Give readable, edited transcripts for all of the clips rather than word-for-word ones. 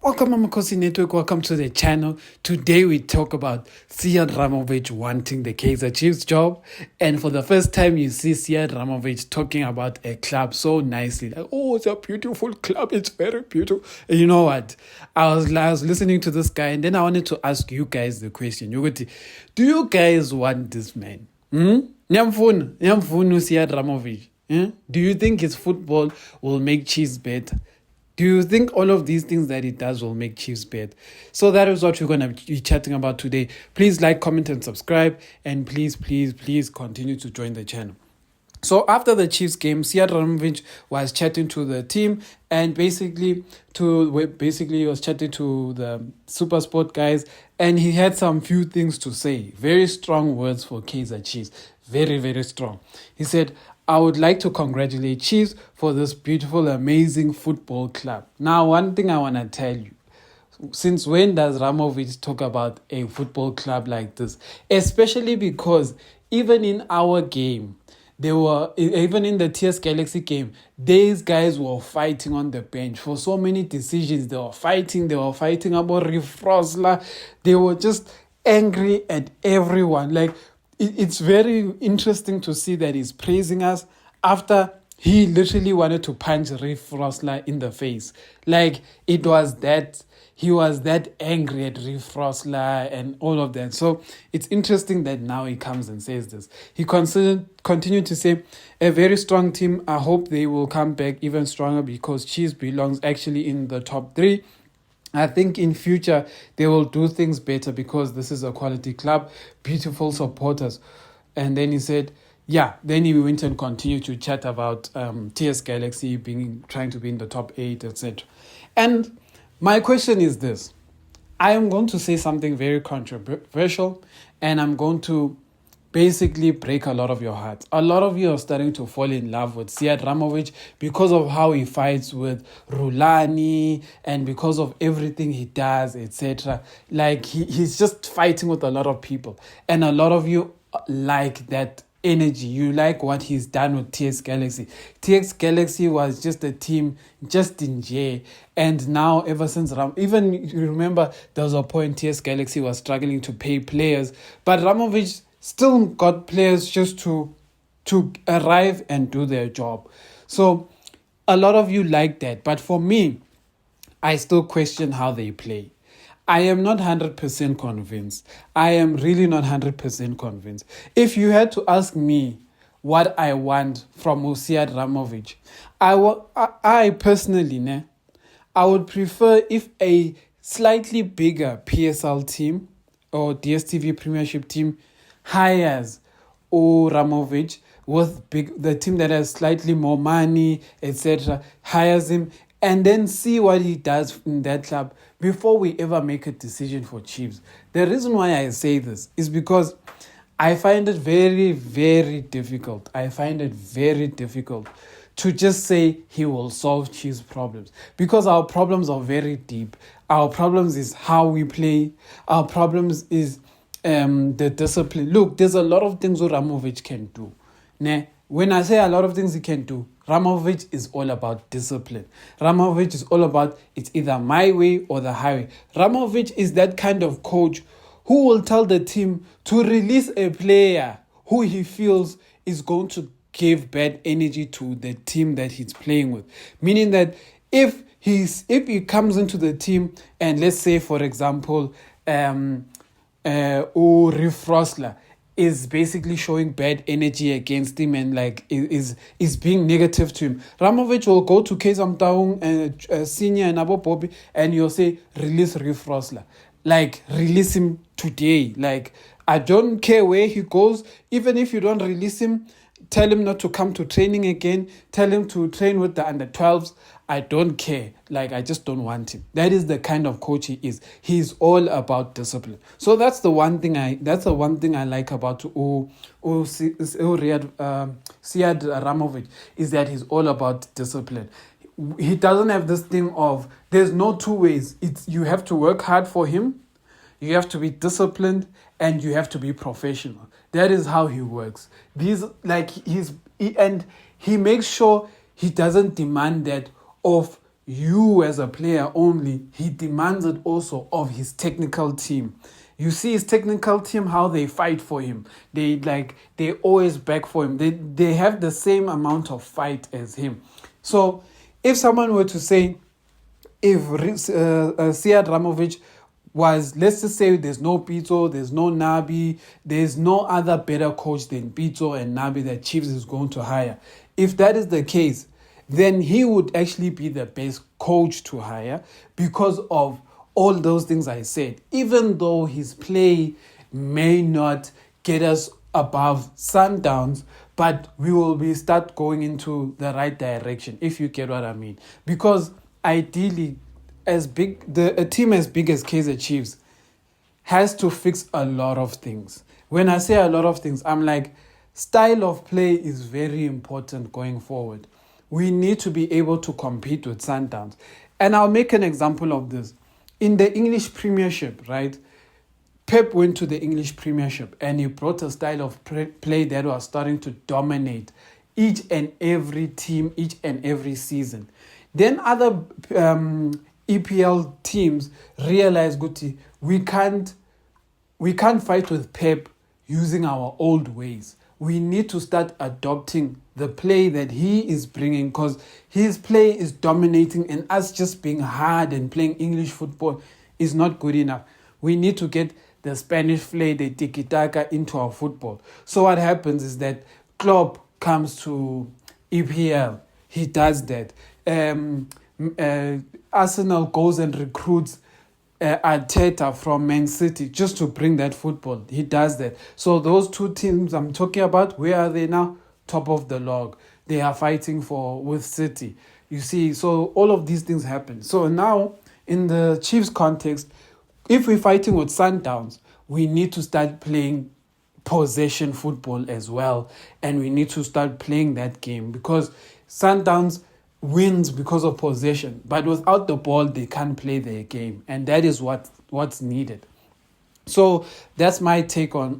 Welcome, Amakhosi Network. Welcome to the channel. Today we talk about Ramovic wanting the Kaizer Chiefs job. And for the first time, you see Ramovic talking about a club so nicely. Like, oh, it's a beautiful club. It's very beautiful. And you know what? I was listening to this guy, and then I wanted to ask you guys the question. Do you guys want this man? Nyamfunu Ramovic. Do you think his football will make Chiefs better? Do you think all of these things that he does will make Chiefs better? So that is what we're going to be chatting about today. Please like, comment, and subscribe. And please continue to join the channel. So after the Chiefs game, Ramovic was chatting to the team and basically he was chatting to the Super Sport guys, and he had some few things to say. Very strong words for Kaizer Chiefs. Very, very strong. He said, I would like to congratulate Chiefs for this beautiful, amazing football club. Now, one thing I want to tell you, since when does Ramovic talk about a football club like this? Especially because even in our game, even in the TS Galaxy game, these guys were fighting on the bench for so many decisions. They were fighting about Riff Rosler. They were just angry at everyone. Like, it's very interesting to see that he's praising us after he literally wanted to punch Riff Rosler in the face. Like, he was that angry at Riff Rosler and all of that. So it's interesting that now he comes and says this. He continued to say, a very strong team. I hope they will come back even stronger because Chiefs belongs actually in the top 3. I think in future they will do things better because this is a quality club, beautiful supporters. And then he said, then he went and continued to chat about TS Galaxy trying to be in the top 8, etc. And my question is this. I am going to say something very controversial, and I'm going to basically break a lot of your hearts. A lot of you are starting to fall in love with Ramovic because of how he fights with Rulani and because of everything he does, etc. Like, he's just fighting with a lot of people. And a lot of you like that energy. You like what he's done with TX Galaxy. TX Galaxy was just a team just in J. And now, ever since even you remember, there was a point TS Galaxy was struggling to pay players. But Ramovic still got players just to arrive and do their job. So a lot of you like that. But for me, I still question how they play. I am not 100% convinced. I am really not 100% convinced. If you had to ask me what I want from Ramovic, I personally, I would prefer if a slightly bigger PSL team or DSTV Premiership team hires Ramovic with the team that has slightly more money, etc., hires him, and then see what he does in that club before we ever make a decision for Chiefs. The reason why I say this is because I find it very, very difficult. To just say he will solve Chiefs' problems, because our problems are very deep. Our problems is how we play. Our problems is the discipline. Look, there's a lot of things that Ramovic can do. When I say a lot of things he can do, Ramovic is all about discipline. Ramovic is all about it's either my way or the highway. Ramovic is that kind of coach who will tell the team to release a player who he feels is going to give bad energy to the team that he's playing with. Meaning that if he comes into the team and, let's say, for example, Riff Rosler is basically showing bad energy against him and is being negative to him, Ramovic will go to Kaizer and Senior and Abo Bobby, and you'll say, release Riff Rosler. Like, release him today. Like, I don't care where he goes. Even if you don't release him, tell him not to come to training again. Tell him to train with the under-12s. I don't care. Like, I just don't want him. That is the kind of coach he is. He's all about discipline. So that's the one thing I like about Siad Ramovic, is that he's all about discipline. He doesn't have this thing of, there's no two ways. You have to work hard for him, you have to be disciplined, and you have to be professional. That is how he works. He makes sure he doesn't demand that of you as a player only, he demands it also of his technical team. You see his technical team, how they fight for him. They always back for him. They have the same amount of fight as him. So if someone were to say, if Siad Ramovic was, let's just say there's no Pito, there's no Nabi, there's no other better coach than Pito and Nabi that Chiefs is going to hire. If that is the case, then he would actually be the best coach to hire because of all those things I said. Even though his play may not get us above Sundowns, but we will start going into the right direction, if you get what I mean. Because ideally, a team as big as Kaizer Chiefs has to fix a lot of things. When I say a lot of things, I'm like, style of play is very important going forward. We need to be able to compete with Sundowns. And I'll make an example of this. In the English Premiership, right? Pep went to the English Premiership and he brought a style of play that was starting to dominate each and every team, each and every season. Then other EPL teams realized, Guti, we can't fight with Pep using our old ways. We need to start adopting the play that he is bringing, because his play is dominating, and us just being hard and playing English football is not good enough. We need to get the Spanish play, the tiki-taka into our football. So what happens is that Klopp comes to EPL. He does that. Arsenal goes and recruits Arteta from Man City just to bring that football. He does that. So those two teams I'm talking about, where are they now? Top of the log. They are fighting with City. You see, so all of these things happen. So now, in the Chiefs context, if we're fighting with Sundowns, we need to start playing possession football as well. And we need to start playing that game, because Sundowns wins because of possession, but without the ball they can't play their game, and that is what's needed. So that's my take on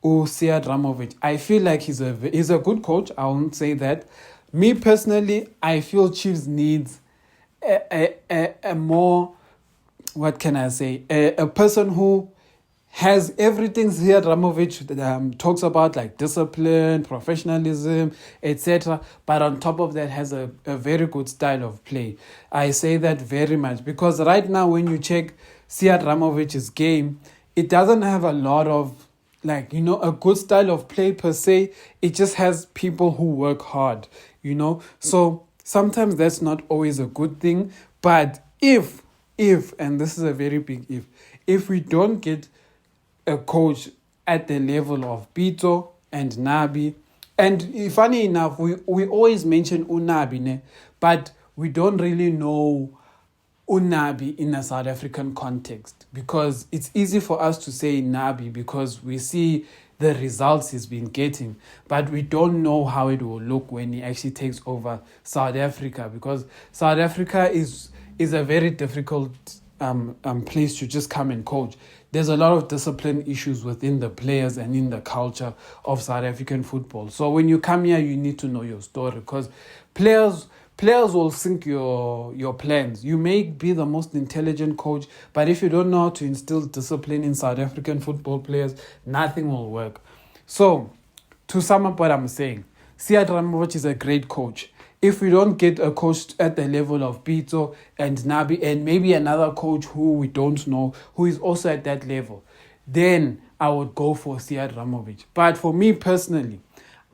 Siad Ramovic. I feel like he's a good coach. I won't say that. Me personally, I feel Chiefs needs a more, what can I say, a person who has everything here Ramovic talks about, like discipline, professionalism, etc. But on top of that, has a very good style of play. I say that very much because right now, when you check Siad Ramovic's game, it doesn't have a lot of, a good style of play per se. It just has people who work hard, So sometimes that's not always a good thing. But if, and this is a very big if we don't get a coach at the level of Pito and Nabi. And funny enough, we always mention Unabi, but we don't really know Unabi in a South African context, because it's easy for us to say Nabi because we see the results he's been getting, but we don't know how it will look when he actually takes over South Africa, because South Africa is a very difficult place to just come and coach. There's a lot of discipline issues within the players and in the culture of South African football. So when you come here, you need to know your story, because players will sink your plans. You may be the most intelligent coach, but if you don't know how to instill discipline in South African football players, nothing will work. So to sum up what I'm saying, Siad Ramovic is a great coach. If we don't get a coach at the level of Pito and Nabi and maybe another coach who we don't know, who is also at that level, then I would go for Siad Ramovic. But for me personally,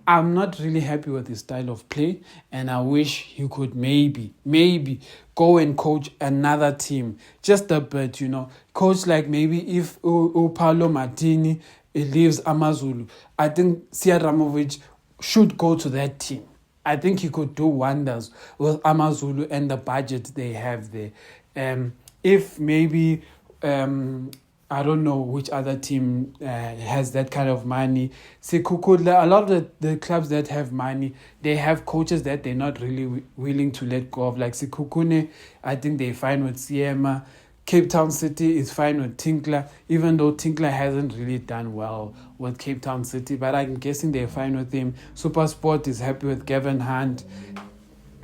I'm not really happy with his style of play, and I wish he could maybe go and coach another team just a bit, Coach like maybe if Paulo Martini leaves Amazulu, I think Siad Ramovic should go to that team. I think he could do wonders with Amazulu and the budget they have there. If maybe, I don't know which other team has that kind of money. Sekukudla, a lot of the clubs that have money, they have coaches that they're not really willing to let go of. Like Sekukune, I think they're fine with Siema. Cape Town City is fine with Tinkler, even though Tinkler hasn't really done well with Cape Town City, but I'm guessing they're fine with him. SuperSport is happy with Gavin Hunt.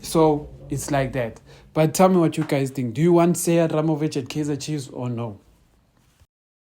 So It's like that. But tell me what you guys think. Do you want Sead Ramovic at Kaizer Chiefs or no?